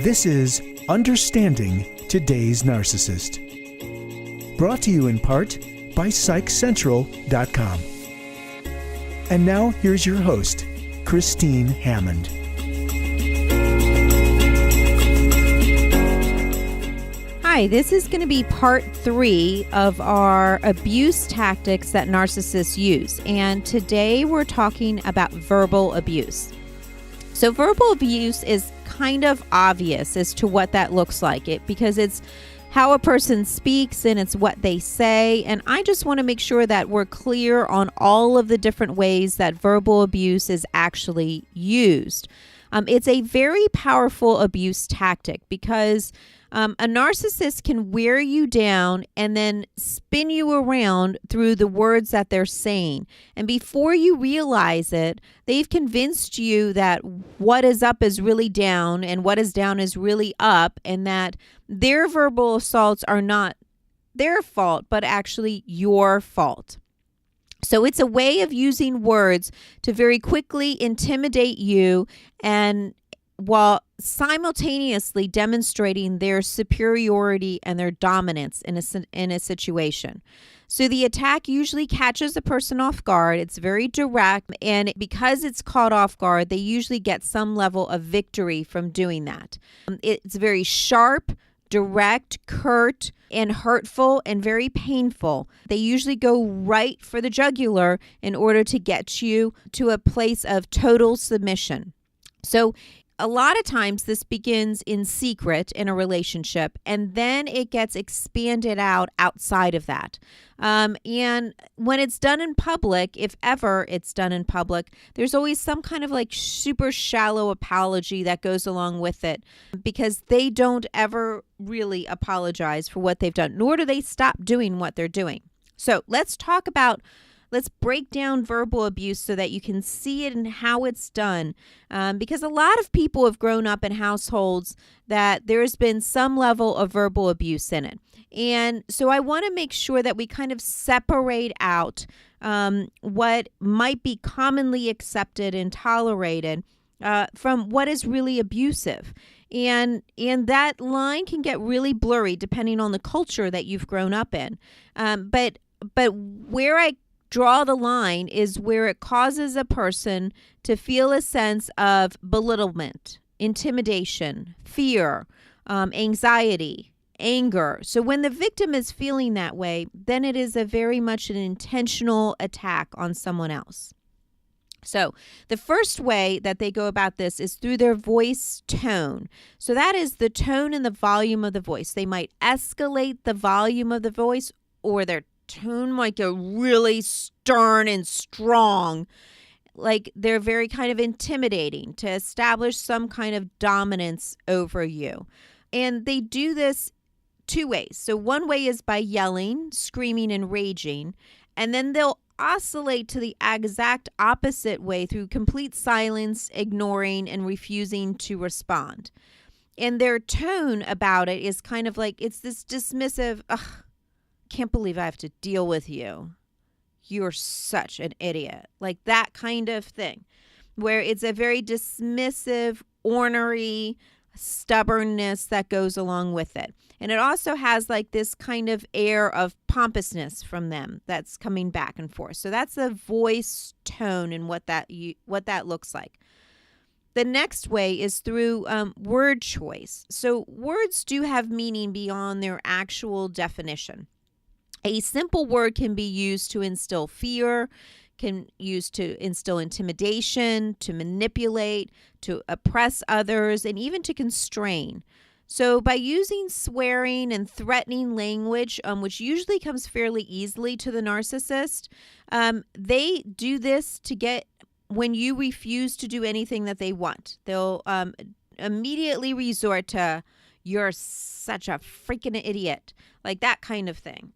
This is Understanding Today's Narcissist. Brought to you in part by PsychCentral.com. And now here's your host, Christine Hammond. Hi, this is going to be part 3 of our abuse tactics that narcissists use. And today we're talking about verbal abuse. So verbal abuse is kind of obvious as to what that looks like, because it's how a person speaks and it's what they say. And I just want to make sure that we're clear on all of the different ways that verbal abuse is actually used. It's a very powerful abuse tactic because a narcissist can wear you down and then spin you around through the words that they're saying. And before you realize it, they've convinced you that what is up is really down and what is down is really up, and that their verbal assaults are not their fault, but actually your fault. So it's a way of using words to very quickly intimidate you, and while simultaneously demonstrating their superiority and their dominance in a situation. So the attack usually catches a person off guard. It's very direct, and because it's caught off guard, they usually get some level of victory from doing that. It's very sharp, direct, curt, and hurtful, and very painful. They usually go right for the jugular in order to get you to a place of total submission. So a lot of times this begins in secret in a relationship, and then it gets expanded out outside of that. And when it's done in public, if ever it's done in public, there's always some kind of like super shallow apology that goes along with it, because they don't ever really apologize for what they've done, nor do they stop doing what they're doing. So let's break down verbal abuse so that you can see it and how it's done. Because a lot of people have grown up in households that there's been some level of verbal abuse in it. And so I want to make sure that we kind of separate out what might be commonly accepted and tolerated from what is really abusive. And that line can get really blurry depending on the culture that you've grown up in. But where I draw the line is where it causes a person to feel a sense of belittlement, intimidation, fear, anxiety, anger. So when the victim is feeling that way, then it is a very much an intentional attack on someone else. So the first way that they go about this is through their voice tone. So that is the tone and the volume of the voice. They might escalate the volume of the voice, or their tone might get really stern and strong, like they're very kind of intimidating to establish some kind of dominance over you. And they do this two ways. So one way is by yelling, screaming, and raging, and then they'll oscillate to the exact opposite way through complete silence, ignoring, and refusing to respond. And their tone about it is kind of like, it's this dismissive, can't believe I have to deal with you. You're such an idiot. Like that kind of thing, where it's a very dismissive, ornery stubbornness that goes along with it. And it also has like this kind of air of pompousness from them that's coming back and forth. So that's the voice tone and what that looks like. The next way is through word choice. So words do have meaning beyond their actual definition. A simple word can be used to instill fear, can use to instill intimidation, to manipulate, to oppress others, and even to constrain. So by using swearing and threatening language, which usually comes fairly easily to the narcissist, they do this to get when you refuse to do anything that they want. They'll immediately resort to, "You're such a freaking idiot," like that kind of thing.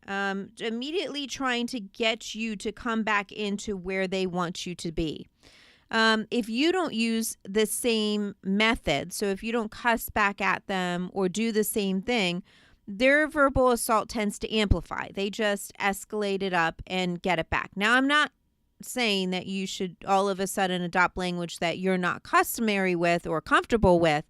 Immediately trying to get you to come back into where they want you to be. If you don't use the same method, so if you don't cuss back at them or do the same thing, their verbal assault tends to amplify. They just escalate it up and get it back. Now, I'm not saying that you should all of a sudden adopt language that you're not customary with or comfortable with.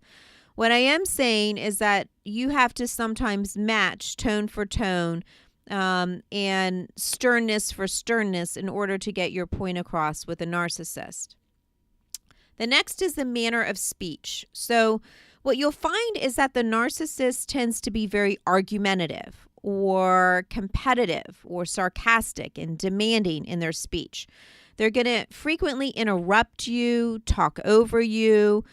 What I am saying is that you have to sometimes match tone for tone and sternness for sternness in order to get your point across with a narcissist. The next is the manner of speech. So what you'll find is that the narcissist tends to be very argumentative or competitive or sarcastic and demanding in their speech. They're going to frequently interrupt you, talk over you,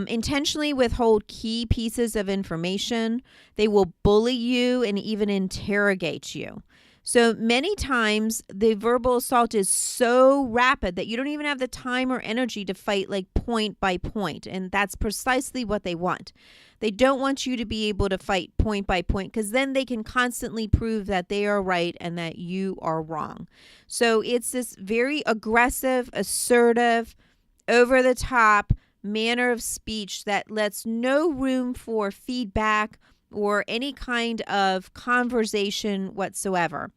intentionally withhold key pieces of information. They will bully you and even interrogate you. So many times the verbal assault is so rapid that you don't even have the time or energy to fight like point by point. And that's precisely what they want. They don't want you to be able to fight point by point because then they can constantly prove that they are right and that you are wrong. So it's this very aggressive, assertive, over the top manner of speech that lets no room for feedback or any kind of conversation whatsoever.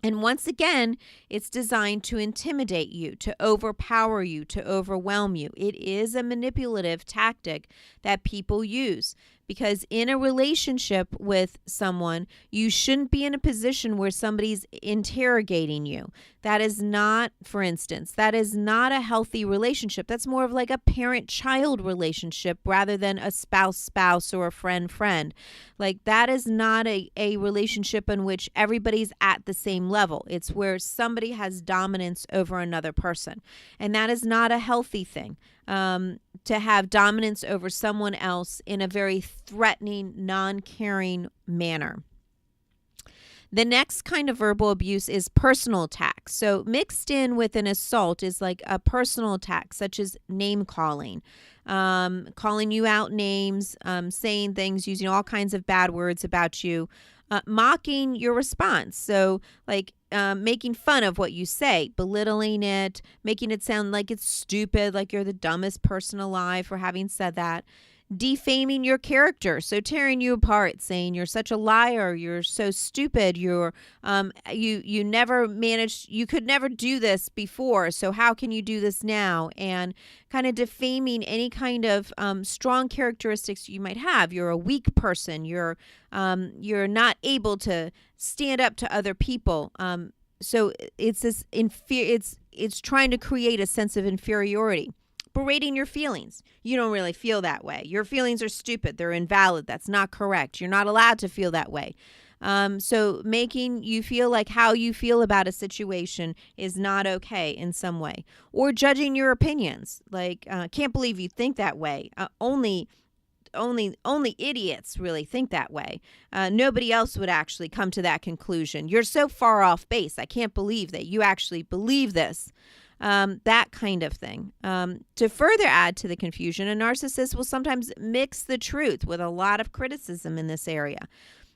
And once again, it's designed to intimidate you, to overpower you, to overwhelm you. It is a manipulative tactic that people use because in a relationship with someone, you shouldn't be in a position where somebody's interrogating you. That is not, for instance, that is not a healthy relationship. That's more of like a parent-child relationship rather than a spouse-spouse or a friend-friend. Like that is not a relationship in which everybody's at the same level. It's where somebody has dominance over another person. And that is not a healthy thing. To have dominance over someone else in a very threatening, non-caring manner. The next kind of verbal abuse is personal attacks. So mixed in with an assault is like a personal attack, such as name calling, calling you out names, saying things, using all kinds of bad words about you, mocking your response. So like making fun of what you say, belittling it, making it sound like it's stupid, like you're the dumbest person alive for having said that. Defaming your character, so tearing you apart, saying you're such a liar, you're so stupid, you never managed, you could never do this before, so how can you do this now? And kind of defaming any kind of strong characteristics you might have. You're a weak person. You're not able to stand up to other people. So it's this it's trying to create a sense of inferiority. Berating your feelings. You don't really feel that way. Your feelings are stupid. They're invalid. That's not correct. You're not allowed to feel that way. So making you feel like how you feel about a situation is not okay in some way. Or judging your opinions. Like, can't believe you think that way. Only idiots really think that way. Nobody else would actually come to that conclusion. You're so far off base. I can't believe that you actually believe this. That kind of thing. To further add to the confusion, a narcissist will sometimes mix the truth with a lot of criticism in this area.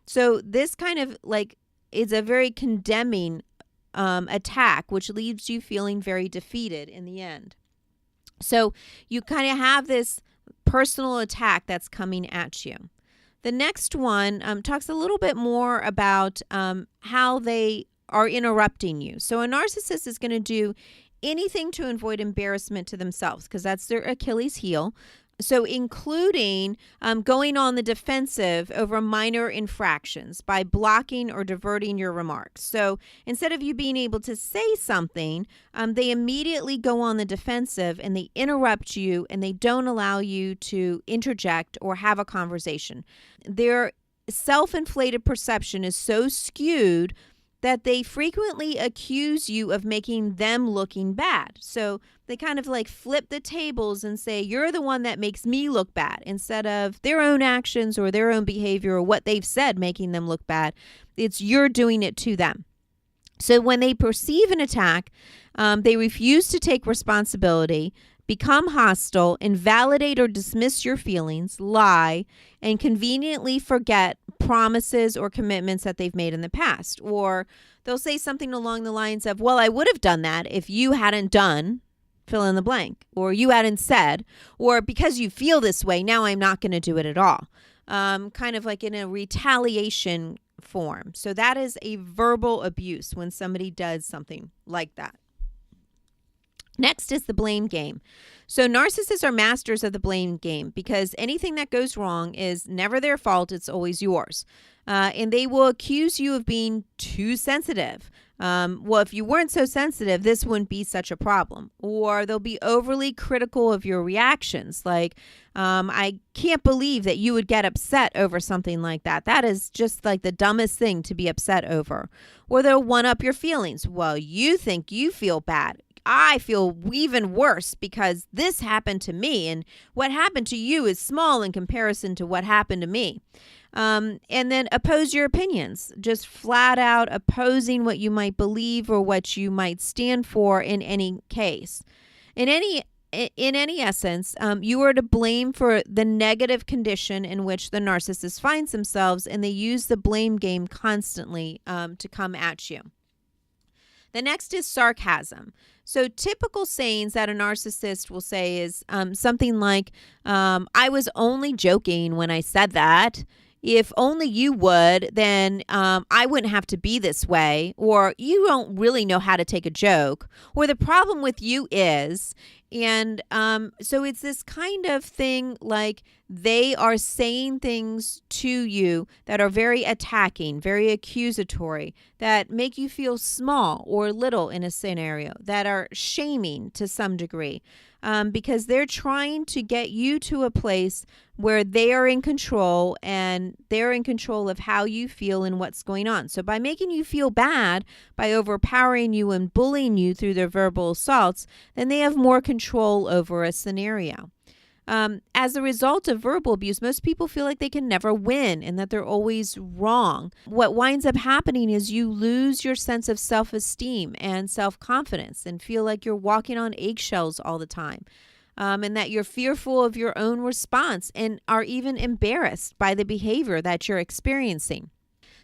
So this kind of like is a very condemning attack, which leaves you feeling very defeated in the end. So you kind of have this personal attack that's coming at you. The next one talks a little bit more about how they are interrupting you. So a narcissist is going to do anything to avoid embarrassment to themselves because that's their Achilles heel. So including going on the defensive over minor infractions by blocking or diverting your remarks. So instead of you being able to say something, they immediately go on the defensive and they interrupt you and they don't allow you to interject or have a conversation. Their self-inflated perception is so skewed that they frequently accuse you of making them looking bad. So they kind of like flip the tables and say, you're the one that makes me look bad, instead of their own actions or their own behavior or what they've said making them look bad. It's you're doing it to them. So when they perceive an attack, they refuse to take responsibility, become hostile, invalidate or dismiss your feelings, lie, and conveniently forget promises or commitments that they've made in the past. Or they'll say something along the lines of, well, I would have done that if you hadn't done, fill in the blank, or you hadn't said, or because you feel this way, now I'm not going to do it at all. Kind of like in a retaliation form. So that is a verbal abuse when somebody does something like that. Next is the blame game. So narcissists are masters of the blame game because anything that goes wrong is never their fault. It's always yours. And they will accuse you of being too sensitive. Well, if you weren't so sensitive, this wouldn't be such a problem. Or they'll be overly critical of your reactions. Like, I can't believe that you would get upset over something like that. That is just like the dumbest thing to be upset over. Or they'll one up your feelings. Well, you think you feel bad. I feel even worse because this happened to me, and what happened to you is small in comparison to what happened to me. And then oppose your opinions, just flat out opposing what you might believe or what you might stand for in any case. In any essence, you are to blame for the negative condition in which the narcissist finds themselves, and they use the blame game constantly to come at you. The next is sarcasm. So typical sayings that a narcissist will say is something like, I was only joking when I said that. If only you would, then I wouldn't have to be this way. Or you don't really know how to take a joke. Or the problem with you is, and so it's this kind of thing like they are saying things to you that are very attacking, very accusatory, that make you feel small or little in a scenario, that are shaming to some degree. Because they're trying to get you to a place where they are in control and they're in control of how you feel and what's going on. So by making you feel bad, by overpowering you and bullying you through their verbal assaults, then they have more control over a scenario. As a result of verbal abuse, most people feel like they can never win and that they're always wrong. What winds up happening is you lose your sense of self-esteem and self-confidence and feel like you're walking on eggshells all the time. And that you're fearful of your own response and are even embarrassed by the behavior that you're experiencing.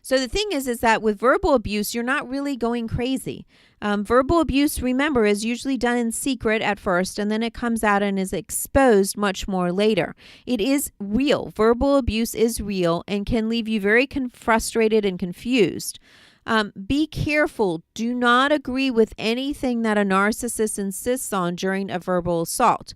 So the thing is that with verbal abuse, you're not really going crazy. Verbal abuse, remember, is usually done in secret at first, and then it comes out and is exposed much more later. It is real. Verbal abuse is real and can leave you very frustrated and confused. Be careful. Do not agree with anything that a narcissist insists on during a verbal assault.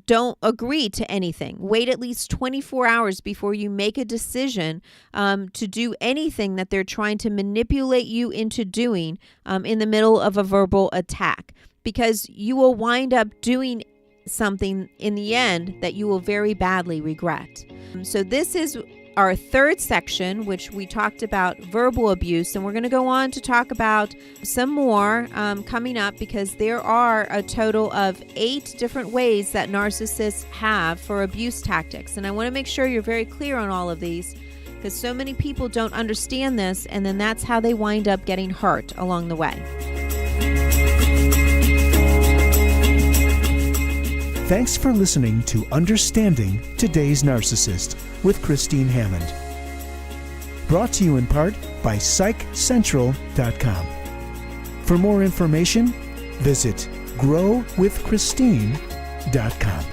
Don't agree to anything. Wait at least 24 hours before you make a decision to do anything that they're trying to manipulate you into doing in the middle of a verbal attack, because you will wind up doing something in the end that you will very badly regret. So this is our third section, which we talked about verbal abuse, and we're going to go on to talk about some more coming up, because there are a total of 8 different ways that narcissists have for abuse tactics. And I want to make sure you're very clear on all of these, because so many people don't understand this, and then that's how they wind up getting hurt along the way. Thanks for listening to Understanding Today's Narcissist with Christine Hammond. Brought to you in part by PsychCentral.com. For more information, visit growwithchristine.com.